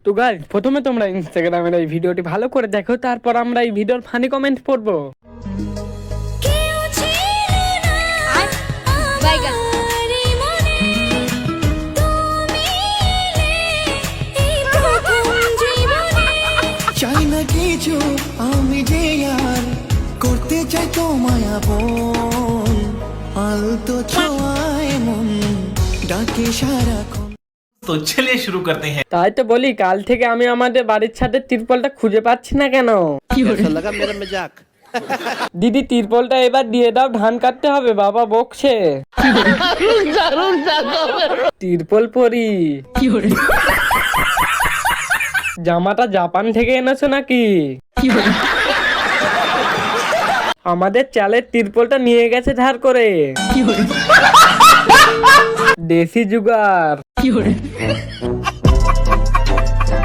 তো গাইস, প্রথমে তোমরা ইনস্টাগ্রামের এই ভিডিওটি ভালো করে দেখো, তারপর আমরা এই ভিডিওর ফানি কমেন্ট পড়বো। চাই না কিছু আমি যে আর করতে চাই তোমায় আপন, আলতো ছোঁয়ায় মন ডাকে সারাক্ষণ। तो चलिए शुरू करते हैं। তাই তো বলি, কাল থেকে আমি আমাদের বাড়ির ছাদের তিরপলটা খুঁজে পাচ্ছি না কেন। लगा मेरा मजाक। দিদি, তিরপলটা এবার দিয়ে দাও, ধান কাটতে হবে, বাবা বকছে। তিরপল পরি জামাটা জাপান থেকে এনেছো নাকি? আমাদের চালের তিরপলটা নিয়ে গেছে ধার করে। দেশি জুগার।